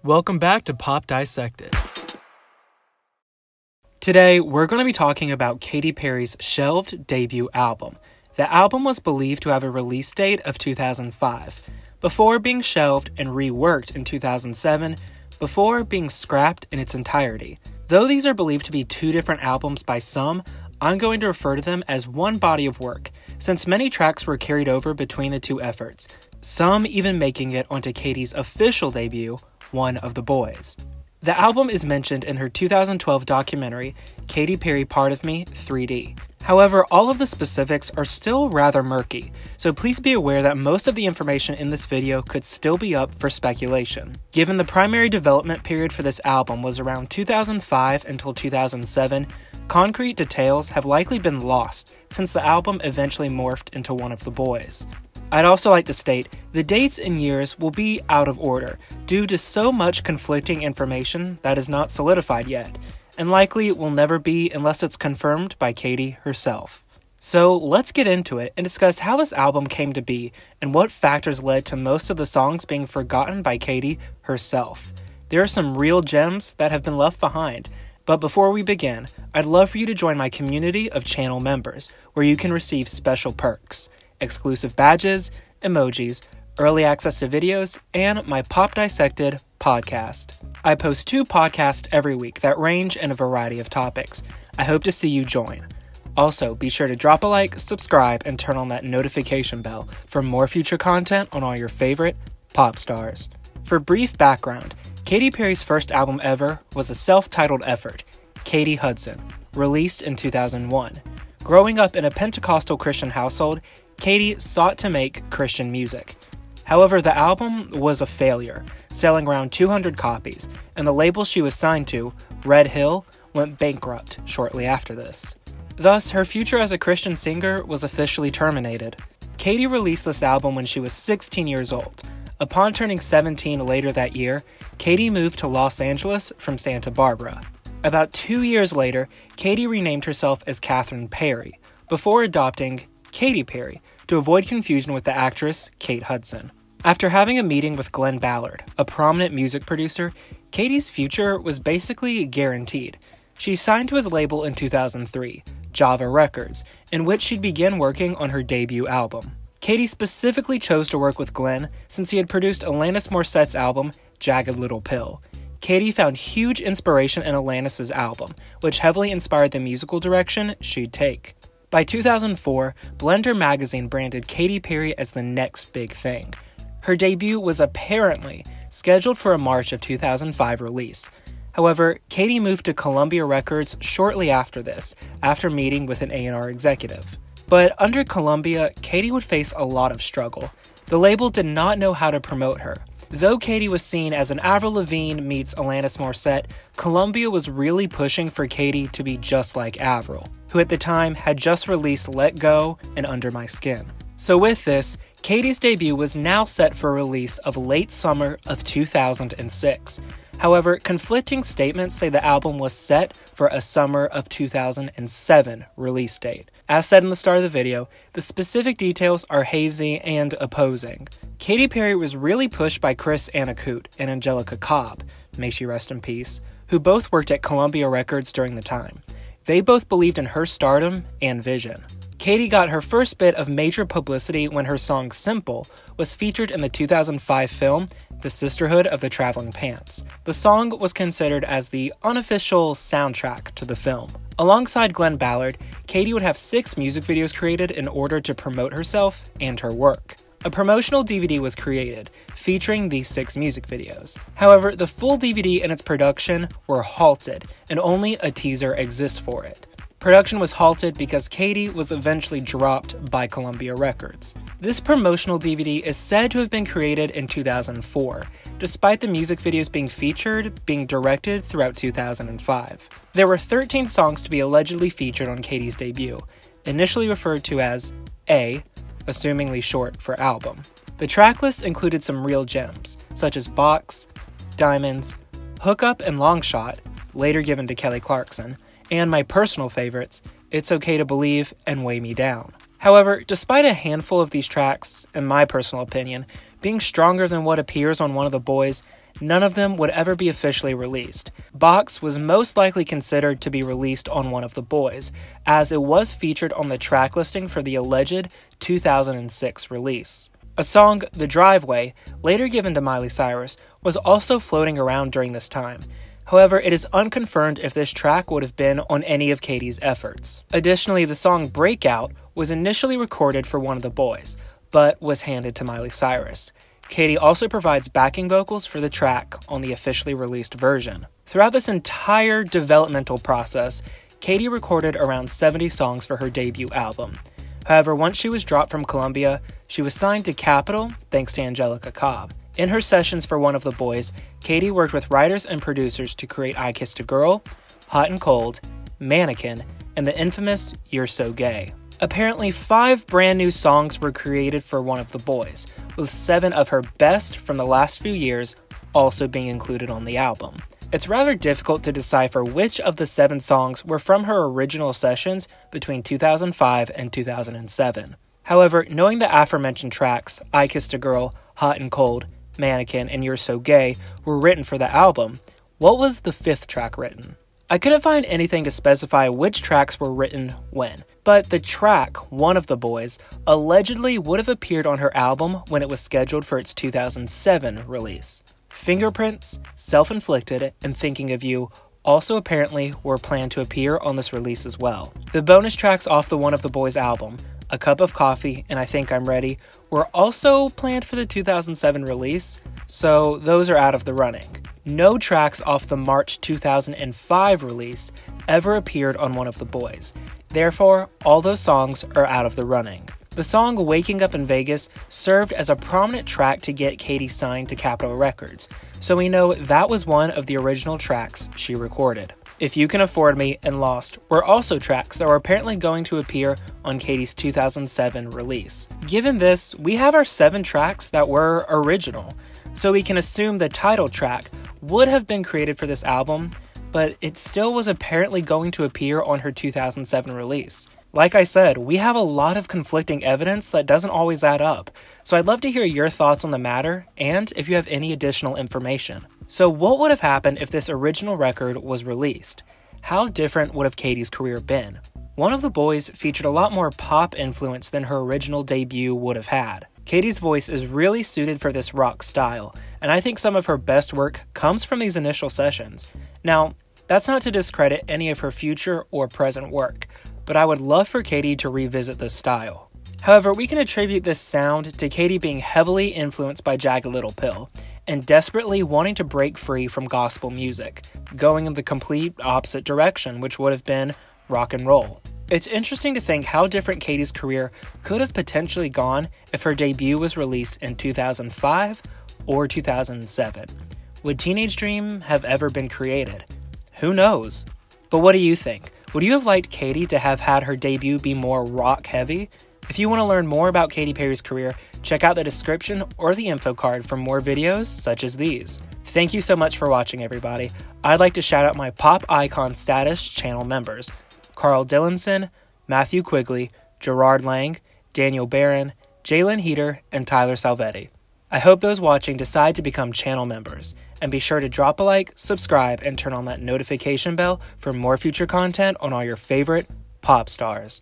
Welcome back to Pop Dissected. Today, we're going to be talking about Katy Perry's shelved debut album. The album was believed to have a release date of 2005, before being shelved and reworked in 2007, before being scrapped in its entirety. Though these are believed to be two different albums by some, I'm going to refer to them as one body of work, since many tracks were carried over between the two efforts, some even making it onto Katy's official debut, One of the Boys. The album is mentioned in her 2012 documentary, Katy Perry Part of Me 3D. However, all of the specifics are still rather murky, so please be aware that most of the information in this video could still be up for speculation. Given the primary development period for this album was around 2005 until 2007, concrete details have likely been lost since the album eventually morphed into One of the Boys. I'd also like to state, the dates and years will be out of order due to so much conflicting information that is not solidified yet, and likely will never be unless it's confirmed by Katy herself. So let's get into it and discuss how this album came to be and what factors led to most of the songs being forgotten by Katy herself. There are some real gems that have been left behind, but before we begin, I'd love for you to join my community of channel members where you can receive special perks, exclusive badges, emojis, early access to videos, and my Pop Dissected podcast. I post 2 podcasts every week that range in a variety of topics. I hope to see you join. Also, be sure to drop a like, subscribe, and turn on that notification bell for more future content on all your favorite pop stars. For brief background, Katy Perry's first album ever was a self-titled effort, Katy Hudson, released in 2001. Growing up in a Pentecostal Christian household, Katy sought to make Christian music. However, the album was a failure, selling around 200 copies, and the label she was signed to, Red Hill, went bankrupt shortly after this. Thus, her future as a Christian singer was officially terminated. Katy released this album when she was 16 years old. Upon turning 17 later that year, Katy moved to Los Angeles from Santa Barbara. About 2 years later, Katy renamed herself as Catherine Perry, before adopting Katy Perry, to avoid confusion with the actress Kate Hudson. After having a meeting with Glenn Ballard, a prominent music producer, Katy's future was basically guaranteed. She signed to his label in 2003, Java Records, in which she'd begin working on her debut album. Katy specifically chose to work with Glenn since he had produced Alanis Morissette's album, Jagged Little Pill. Katy found huge inspiration in Alanis' album, which heavily inspired the musical direction she'd take. By 2004, Blender magazine branded Katy Perry as the next big thing. Her debut was apparently scheduled for a March of 2005 release. However, Katy moved to Columbia Records shortly after this, after meeting with an A&R executive. But under Columbia, Katy would face a lot of struggle. The label did not know how to promote her. Though Katy was seen as an Avril Lavigne meets Alanis Morissette, Columbia was really pushing for Katy to be just like Avril, who at the time had just released Let Go and Under My Skin. So with this, Katy's debut was now set for release of late summer of 2006. However, conflicting statements say the album was set for a summer of 2007 release date. As said in the start of the video, the specific details are hazy and opposing. Katy Perry was really pushed by Chris Anacute and Angelica Cobb, may she rest in peace, who both worked at Columbia Records during the time. They both believed in her stardom and vision. Katy got her first bit of major publicity when her song Simple was featured in the 2005 film The Sisterhood of the Traveling Pants. The song was considered as the unofficial soundtrack to the film. Alongside Glenn Ballard, Katy would have 6 music videos created in order to promote herself and her work. A promotional DVD was created, featuring these 6 music videos. However, the full DVD and its production were halted, and only a teaser exists for it. Production was halted because Katy was eventually dropped by Columbia Records. This promotional DVD is said to have been created in 2004, despite the music videos being directed throughout 2005. There were 13 songs to be allegedly featured on Katy's debut, initially referred to as A, assumingly short for album. The tracklist included some real gems, such as Box, Diamonds, Hook Up and Long Shot, later given to Kelly Clarkson, and my personal favorites, It's Okay to Believe and Weigh Me Down. However, despite a handful of these tracks, in my personal opinion, being stronger than what appears on One of the Boys, none of them would ever be officially released. Box was most likely considered to be released on One of the Boys, as it was featured on the track listing for the alleged 2006 release. A song, The Driveway, later given to Miley Cyrus, was also floating around during this time. However, it is unconfirmed if this track would have been on any of Katy's efforts. Additionally, the song Breakout was initially recorded for One of the Boys, but was handed to Miley Cyrus. Katy also provides backing vocals for the track on the officially released version. Throughout this entire developmental process, Katy recorded around 70 songs for her debut album. However, once she was dropped from Columbia, she was signed to Capitol thanks to Angelica Cobb. In her sessions for One of the Boys, Katy worked with writers and producers to create I Kissed a Girl, Hot and Cold, Mannequin, and the infamous You're So Gay. Apparently, 5 brand new songs were created for One of the Boys, with 7 of her best from the last few years also being included on the album. It's rather difficult to decipher which of the 7 songs were from her original sessions between 2005 and 2007. However, knowing the aforementioned tracks, I Kissed a Girl, Hot and Cold, Mannequin, and You're So Gay, were written for the album, what was the 5th track written? I couldn't find anything to specify which tracks were written when, but the track, One of the Boys, allegedly would have appeared on her album when it was scheduled for its 2007 release. Fingerprints, Self-Inflicted, and Thinking of You also apparently were planned to appear on this release as well. The bonus tracks off the One of the Boys album, A Cup of Coffee and I Think I'm Ready, were also planned for the 2007 release, so those are out of the running. No tracks off the March 2005 release ever appeared on One of the Boys. Therefore, all those songs are out of the running. The song Waking Up in Vegas served as a prominent track to get Katy signed to Capitol Records, so we know that was one of the original tracks she recorded. If You Can Afford Me and Lost were also tracks that were apparently going to appear on Katy's 2007 release. Given this, we have our 7 tracks that were original, so we can assume the title track would have been created for this album, but it still was apparently going to appear on her 2007 release. Like I said, we have a lot of conflicting evidence that doesn't always add up, so I'd love to hear your thoughts on the matter and if you have any additional information. So what would have happened if this original record was released? How different would have Katy's career been? One of the Boys featured a lot more pop influence than her original debut would have had. Katy's voice is really suited for this rock style, and I think some of her best work comes from these initial sessions. Now, that's not to discredit any of her future or present work, but I would love for Katy to revisit this style. However, we can attribute this sound to Katy being heavily influenced by Jagged Little Pill, and desperately wanting to break free from gospel music, going in the complete opposite direction, which would have been rock and roll. It's interesting to think how different Katy's career could have potentially gone if her debut was released in 2005 or 2007. Would Teenage Dream have ever been created? Who knows? But what do you think? Would you have liked Katy to have had her debut be more rock heavy? If you want to learn more about Katy Perry's career, check out the description or the info card for more videos such as these. Thank you so much for watching, everybody. I'd like to shout out my Pop Icon Status channel members: Carl Dillinson, Matthew Quigley, Gerard Lang, Daniel Barron, Jalen Heater, and Tyler Salvetti. I hope those watching decide to become channel members, and be sure to drop a like, subscribe, and turn on that notification bell for more future content on all your favorite pop stars.